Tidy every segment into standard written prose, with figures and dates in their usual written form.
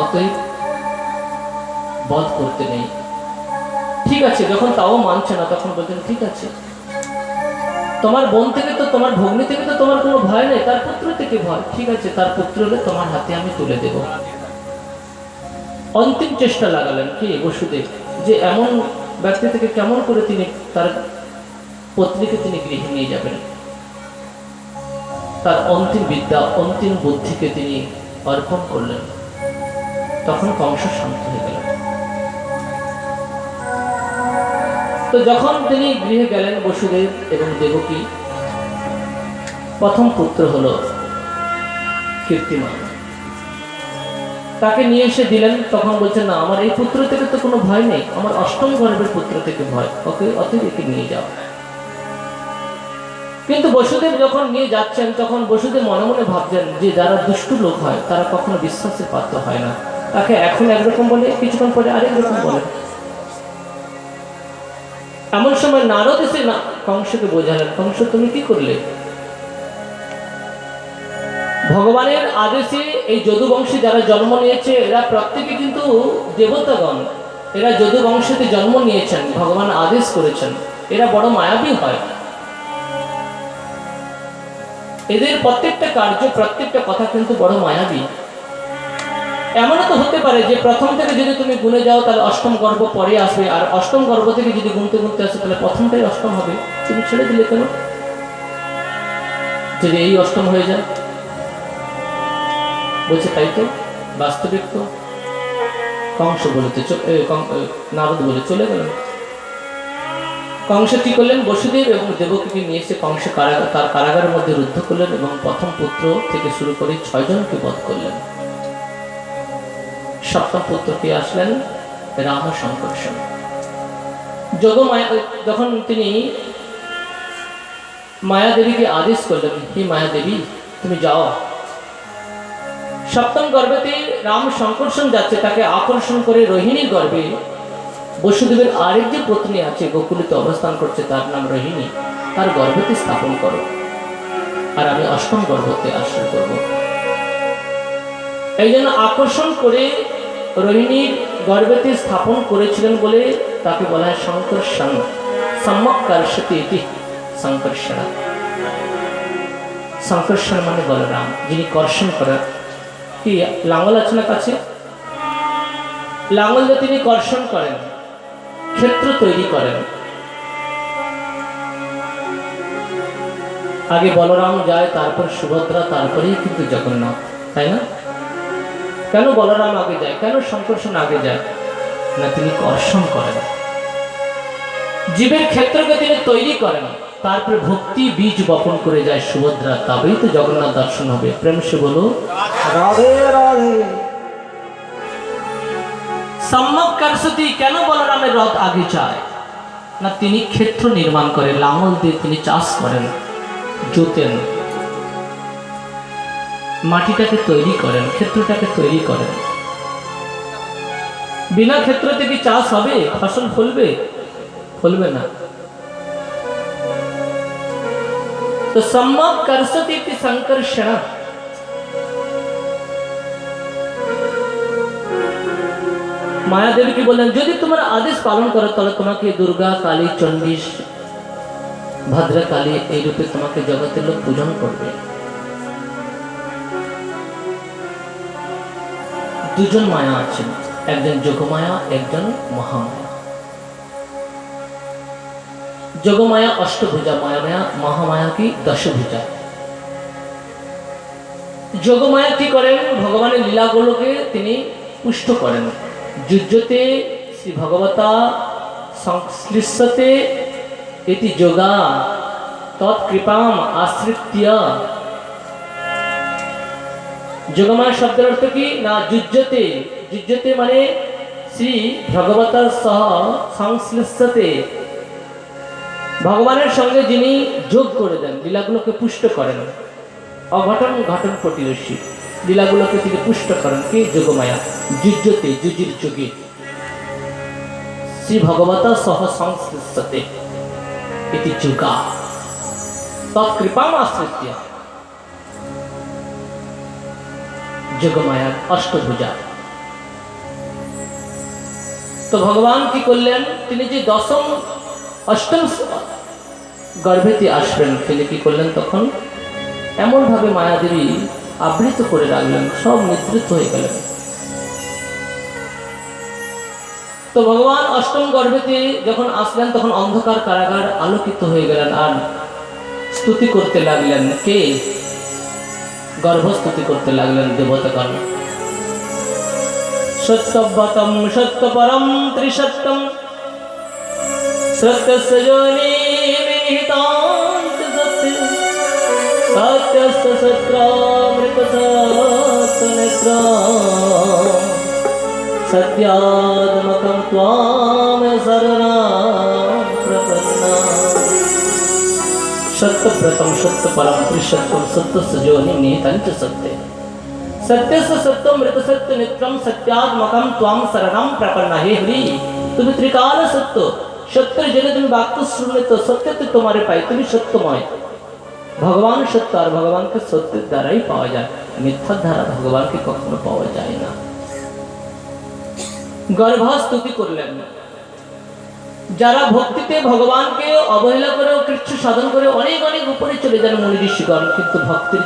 অতএব বধ করতে নেই। ঠিক আছে, যখন তাও মানছে না তখন বলছেন ঠিক আছে, তোমার বোন থেকে তো, তোমার ভগ্নী থেকে তো তোমার কোনো ভয় নেই, তার পুত্র থেকে ভয়। ঠিক আছে, তার পুত্র হলে তোমার হাতে আমি তুলে দেব। অন্তিম চেষ্টা লাগালেন কি বসুদেব, যে এমন ব্যক্তি থেকে কেমন করে তিনি তার পত্নীকে তিনি গৃহে নিয়ে যাবেন। তার অন্তিম বিদ্যা, অন্তিম বুদ্ধিকে তিনি অর্পণ করলেন। তখন কংস শান্ত হয়ে গেল। তো যখন তিনি গৃহে গেলেন বসুদেব এবং দেবকী, প্রথম পুত্র হলো কীর্তিমান, তাকে নিয়ে এসে দিলেন। তখন বলছেন না, আমার এই পুত্র থেকে তো কোনো ভয় নেই, আমার অষ্টম গর্ভের পুত্র থেকে ভয়, ওকে অতএব একে নিয়ে যাও। কিন্তু বসুদেব যখন নিয়ে যাচ্ছেন তখন বসুদেব মনে মনে ভাবছেন যে যারা দুষ্টু লোক হয় তারা কখনো বিশ্বাসের পাত্র হয় না। তাকে এখন একরকম বলে, কিছুক্ষণ পরে আরেক রকম বলে। এমন সময় নারদ এসে না কংসকে বোঝালেন, কংস তুমি কি করলে? ভগবানের আদেশে এই যদুবংশে যারা জন্ম নিয়েছে এরা প্রত্যেকে কিন্তু দেবতাগণ, এরা যদুবংশতে জন্ম নিয়েছেন, ভগবান আদেশ করেছেন, এরা বড় মায়াবী হয়। এদের প্রত্যেকটা কার্য, প্রত্যেকটা কথা কিন্তু বড় মায়াবী। এমনও তো হতে পারে যে প্রথম থেকে যদি তুমি গুণে যাও তাহলে অষ্টম গর্ভ পরে আসবে, আর অষ্টম গর্ভ থেকে যদি গুনতে গুনতে আসে তাহলে প্রথমটাই অষ্টম হবে। তুমি ছেড়ে দিলে কেন? যদি এই অষ্টম হয়ে যায়। বলছে তাই তো, বাস্তবিক তো। কংস বলেতে নারদ বলে চলে গেলেন। কংস কি করলেন? বসুদেব এবং দেবকীকে নিয়ে এসে কংস তার কারাগারের মধ্যে রুদ্ধ করলেন এবং প্রথম পুত্র থেকে শুরু করে 6 জনকে বধ করলেন। সপ্তম পুত্রকে আসলেন রাম সংকর্ষণ। যোগমায়া যখন তিনি মায়াদেবীকে আদেশ করলেন, হে মায়াদেবী তুমি যাও। সপ্তম গর্ভেতে রাম সংকর্ষণ যাচ্ছে, তাকে আকর্ষণ করে রোহিণীর গর্ভে বসুদেবের আরেক যে পত্নী আছে গোকুলিতে অবস্থান করছে, তার নাম রোহিণী, তার গর্ভেতে স্থাপন করো, আর আমি অষ্টম গর্ভতে আশ্রয় করব। এই জন্য আকর্ষণ করে রোহিণীর গর্ভেতে স্থাপন করেছিলেন বলে তাকে বলা হয় সংকর্ষণ। সম্যক কর্ষতি ইতি সংকর্ষণ। সংকর্ষণ মানে বলরাম, যিনি কর্ষণ করেন। কি লাঙ্গল আছে না কাছে? লাঙ্গল দিয়ে তিনি কর্ষণ করেন, ক্ষেত্র তৈরি করেন। আগে বলরাম যায়, তারপর সুভদ্রা, তারপরেই কিন্তু জগন্নাথ, তাই না? কেন বলরাম আগে যায়, কেন সংকর্ষণ আগে যায়? না, তিনি কর্ষণ করেন, জীবের ক্ষেত্রকে তিনি তৈরি করেন, তারপরে ভক্তি বীজ বপন করে যায় সুভদ্রা, তবেই তো জগন্নাথ দর্শন হবে। প্রেম সে বলো রাধে রাধে। সম্যক কর্ষতি, কেন বলরামের রথ আগে যায়? না, তিনি ক্ষেত্র নির্মাণ করেন, লাঙল দিয়ে তিনি চাষ করেন, জোতেন, মাটিটাকে তৈরি করেন, ক্ষেত্রটাকে তৈরি করেন। বিনা ক্ষেত্র থেকে চাষ হবে? ফসল ফলবে? ফলবে না। তো সম্যক কর্ষতি ইতি সংকর্ষণ। মায়াদেবীকে বললেন, যদি তোমার আদেশ পালন করো তাহলে তোমাকে দুর্গা, কালী, চণ্ডী, ভদ্রকালী এই রূপে তোমাকে জগতের লোক পূজন করবে। দুজন মায়া আছেন, একজন যোগমায়া, একজন মহামায়া। যোগমায়া অষ্টভুজা, মায়া মহামায়া কি দশভুজা। যোগমায়া কি করেন? ভগবানের লীলাগুলোকে তিনি পুষ্ট করেন। যুজ্যতে শ্রী ভগবতা সংশ্লিষ্টতে ইতি যোগা তৎকৃপাম আশ্রিত্য। যোগমায়া শব্দের অর্থ কি? না, যুজ্যতে, যুজ্যতে মানে শ্রী ভগবতার সহ সংশ্লিষ্টতে, ভগবানের সঙ্গে যিনি যোগ করে দেন, লীলাগুলোকে পুষ্ট করেন, অঘটন ঘটন প্রতিবেশী লীলাগুলোকে তিনি পুষ্ট করেন। কি? যোগমায়া। যুজ্যতে, যুজির যোগে, শ্রী ভগবতা সহ সংশ্লিষ্টতে ইতি যোগা তৎকৃপাম আশ্রিত্য। যোগমায়া অষ্টভুজা। তো ভগবান কি করলেন, তিনি যে দশম অষ্টম গর্ভেতে আসবেন, তিনি কি করলেন তখন এমনভাবে মায়াদেবী আবৃত করে রাখলেন, সব নিদ্রিত হয়ে গেলেন। তো ভগবান অষ্টম গর্ভেতে যখন আসলেন তখন অন্ধকার কারাগার আলোকিত হয়ে গেলেন আর স্তুতি করতে লাগলেন। কে? গর্ভস্তুতি করতে লাগলেন দেবতাগণ। সত্যব্রতম সত্যপরম ত্রিসত্যম সত্যস্য যোনি বিনিহিতান্ত সত্যে সত্যস্য সত্রামৃত সত্যনেত্র সত্যাত্মকম ত্বাম শরণাম প্রপন্না। सत्यव्रतम सत्यपरम त्रिसत्यम सत्यस्य योनि निहितं च सत्ये सत्यस्य सत्यमृत सत्य नित्यम सत्यात्मकम त्वाम शरणं प्रपन्ना। हे हरि, তুমি ত্রিকাল সত্য, সত্যের জন্য তুমি বাক্য শুনলে তো সত্যতে তোমারে পাই, তুমি সত্যময়। ভগবান সত্য আর ভগবানকে সত্যের দ্বারাই পাওয়া যায়, মিথ্যার দ্বারা ভগবানকে কখনো পাওয়া যায় না। গর্ভস্তুতি করলেন। যারা ভক্তিতে ভগবানকে অবহেলা করে কৃচ্ছ সাধন করে অনেক অনেক উপরে চলে যান মুনি ঋষিগণ, কিন্তু ভক্তির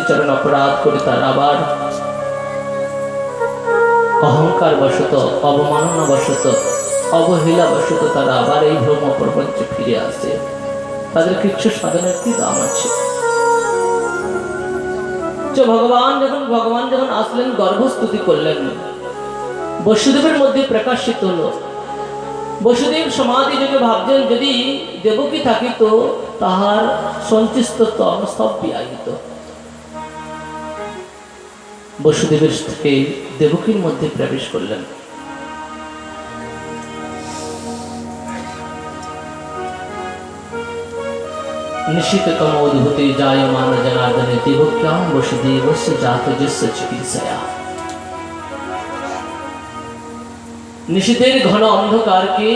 চরণে অপরাধ করে তারা আবার অহংকার বশত, অবমাননা বশত, অবহেলা বশত তারা আবার এই ভ্রম প্রপঞ্চে ফিরে আসে। তাদের কৃচ্ছ সাধনের কি দাম আছে? ভগবান যখন আসলেন, গর্ভস্তুতি করলেন, বসুদেবের মধ্যে প্রকাশিত হলো। বসুদেব সমাধি যোগে ভাবছেন যদি দেবকী থাকিত তাহার সঞ্চিস্তত্ব সব বিয়াহিত। বসুদেবের থেকে দেবকীর মধ্যে প্রবেশ করলেন। নিশিততম অদ্ভুতে জায়মান জনার্দনে দেবক্যাং বসুদেবস্য জাতযস্য চিকিৎসায়া। নিশীথের ঘন অন্ধকারকে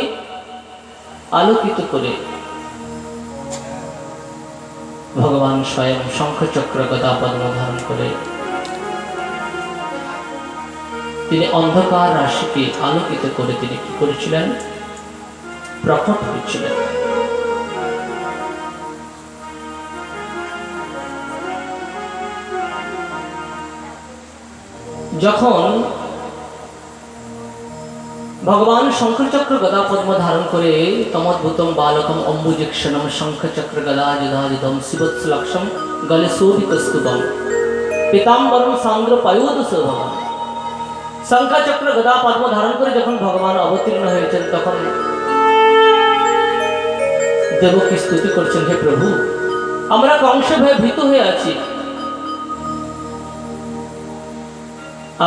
আলোকিত করে ভগবান স্বয়ং শঙ্খচক্র গদা পদ্ম ধারণ করে তিনি অন্ধকার রাশিকে আলোকিত করে তিনি কি করেছিলেন? প্রকট হয়েছিলেন। যখন ভগবান শঙ্খচক্র গদা পদ্ম ধারণ করে তমদ্ভুতম বালকম অম্বুজীক্ষণম শঙ্খচক্র গদা যুধাযুধম শিবৎসলক্ষম গলে শোভিতস্তুবম পীতাম্বরম সান্দ্র পায়ুদ শোভম, শঙ্খচক্র গদা পদ্ম ধারণ করে যখন ভগবান অবতীর্ণ হয়েছেন তখন দেবকী স্তুতি করছেন, হে প্রভু, আমরা কংস ভয়ে ভীত হয়ে আছি,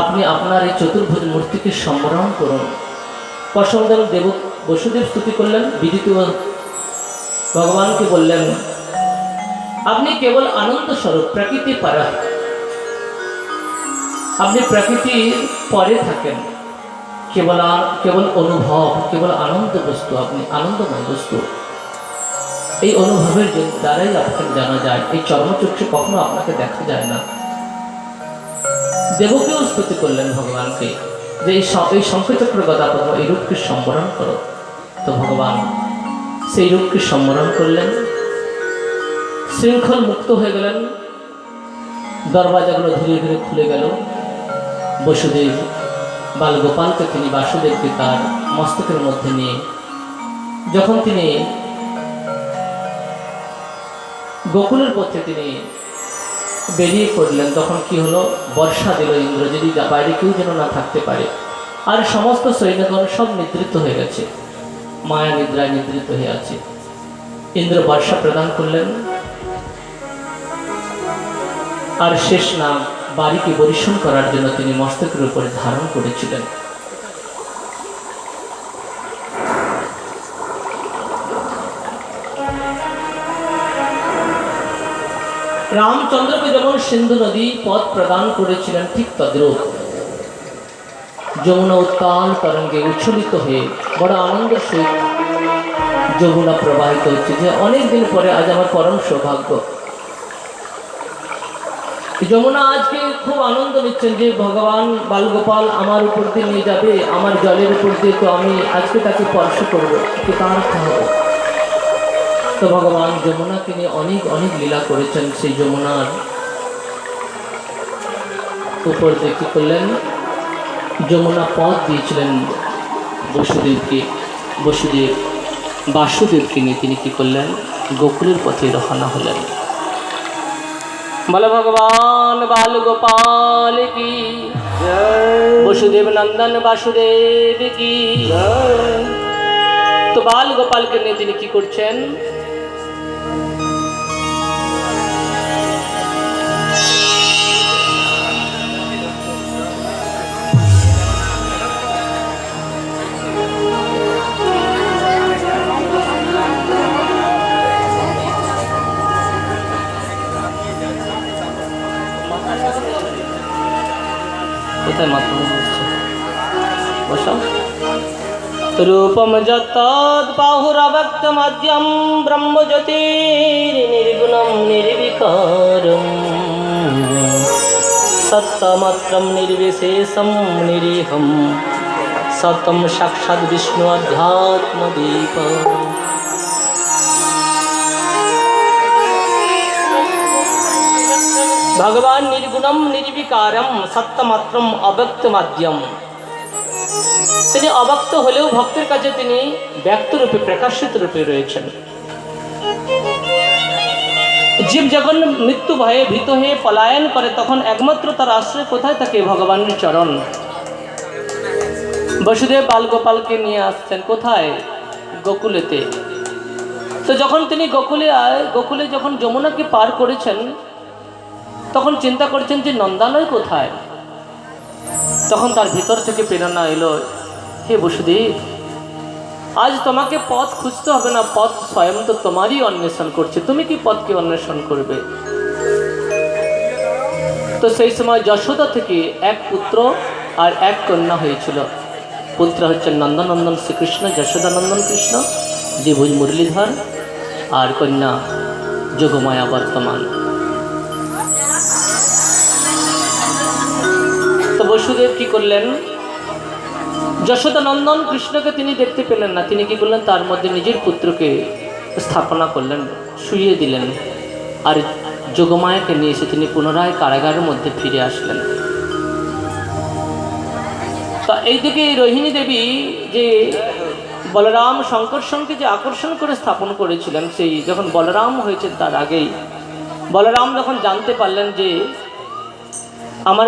আপনি আপনার এই চতুর্ভুজ মূর্তিকে সম্বরণ করুন। পরশুরাম দেব বসুদেব স্তুতি করলেন, বিদিত ভগবানকে বললেন, আপনি কেবল আনন্দ স্বরূপ, প্রকৃতি পারা, আপনি প্রকৃতির পরে থাকেন, কেবল অনুভব, কেবল আনন্দ বস্তু, আপনি আনন্দময় বস্তু। এই অনুভবের দ্বারাই আপনাকে জানা যায়, এই চর্মচক্ষে কখনো আপনাকে দেখা যায় না। দেবকেও স্তুতি করলেন ভগবানকে যে এই শঙ্খচক্র গদা পদ্ম এই রূপকে সম্বরণ করো। তো ভগবান সেই রূপকে সম্বরণ করলেন, শৃঙ্খল মুক্ত হয়ে গেলেন, দরওয়াজাগুলো ধীরে ধীরে খুলে গেল। বসুদেব বালগোপালকে তিনি বাসুদেবকে তার মস্তকের মধ্যে নিয়ে যখন তিনি গোকুলের পথে তিনি বেরিয়ে পড়লেন, তখন কি হলো? বর্ষা দিল ইন্দ্র, যদি বাইরে কেউ যেন না থাকতে পারে। আর সমস্ত সৈন্যগণ সব নিদ্রিত হয়ে গেছে, মায়া নিদ্রায় নিদ্রিত হয়ে আছে। ইন্দ্র বর্ষা প্রদান করলেন, আর শেষ নাম বাড়িকে বরিশন করার জন্য তিনি মস্তকের উপরে ধারণ করেছিলেন। রামচন্দ্রকে যেমন সিন্ধু নদী পথ প্রদান করেছিলেন, ঠিক তদ্রূপ যমুনা উত্তাল তরঙ্গে উচ্ছ্বলিত হয়ে বড় আনন্দের সহিত যমুনা প্রবাহিত হচ্ছে। যে অনেক দিন পরে আজ আমার পরম সৌভাগ্য যমুনা আজকে খুব আনন্দ নিচ্ছেন যে ভগবান বালগোপাল আমার উপর দিয়ে নিয়ে যাবে, আমার জলের উপর দিয়ে, তো আমি আজকে তাকে স্পর্শ করবো, কৃতার্থ হব। তো ভগবান যমুনাকে নিয়ে অনেক অনেক লীলা করেছেন। সেই যমুনার উপর দিয়ে কী করলেন, যমুনা পথ দিয়েছিলেন বাসুদেবকে নিয়ে তিনি কী করলেন, গোকুলের পথে রওনা হলেন। বল ভগবান বাল গোপাল কি, বসুদেব নন্দন বাসুদেব কি। তো বাল গোপালকে নিয়ে তিনি কি করছেন, কোথায় মাত্র বসা, রূপম যতদ বাহুরভক্ত মধ্যম ব্রহ্মজ্যোতির নির্গুণম নির্বিকারম সত্যমাত্রম নির্বিশেষম নিরীহম সতম সাক্ষাৎ বিষ্ণু অধ্যাত্মদীপ। ভগবান নির্গুণম নির্বিকারম সত্যমাত্রম অব্যক্ত মাধ্যম, তিনি অব্যক্ত হলেও ভক্তের কাছে তিনি ব্যক্ত রূপে প্রকাশিত রূপে রয়েছেন। জীব যখন মৃত্যু ভয়ে ভীত হয়ে পলায়ন করে তখন একমাত্র তার আশ্রয় কোথায় থাকে, ভগবানের চরণ। বসুদেব বালগোপালকে নিয়ে আসছেন কোথায়, গোকুলেতে। তো যখন তিনি গোকুলে যখন যমুনাকে পার করেছেন তখন চিন্তা করছেন যে নন্দালয় কোথায়। তখন তার ভিতর থেকে প্রেরণা এলো, হে বসুদেব, আজ তোমাকে পথ খুঁজতে হবে না, পথ স্বয়ং তো তোমারই অন্বেষণ করছে, তুমি কি পথকে অন্বেষণ করবে। তো সেই সময় যশোদা থেকে এক পুত্র আর এক কন্যা হয়েছিল। পুত্র হচ্ছেন নন্দনন্দন শ্রীকৃষ্ণ, যশোদানন্দন কৃষ্ণ যে ভুজ মুরলীধর, আর কন্যা যোগমায়া বর্তমান। তো বসুদেব কি করলেন, যশোদানন্দন কৃষ্ণকে তিনি দেখতে পেলেন না, তিনি কি করলেন, তার মধ্যে নিজের পুত্রকে স্থাপনা করলেন, শুইয়ে দিলেন, আর যোগমায়াকে নিয়ে এসে তিনি পুনরায় কারাগারের মধ্যে ফিরে আসলেন। তা এইদিকে রোহিণী দেবী যে বলরাম শঙ্কর্ষণকে যে আকর্ষণ করে স্থাপন করেছিলেন, সেই যখন বলরাম হয়েছে তার আগেই বলরাম যখন জানতে পারলেন যে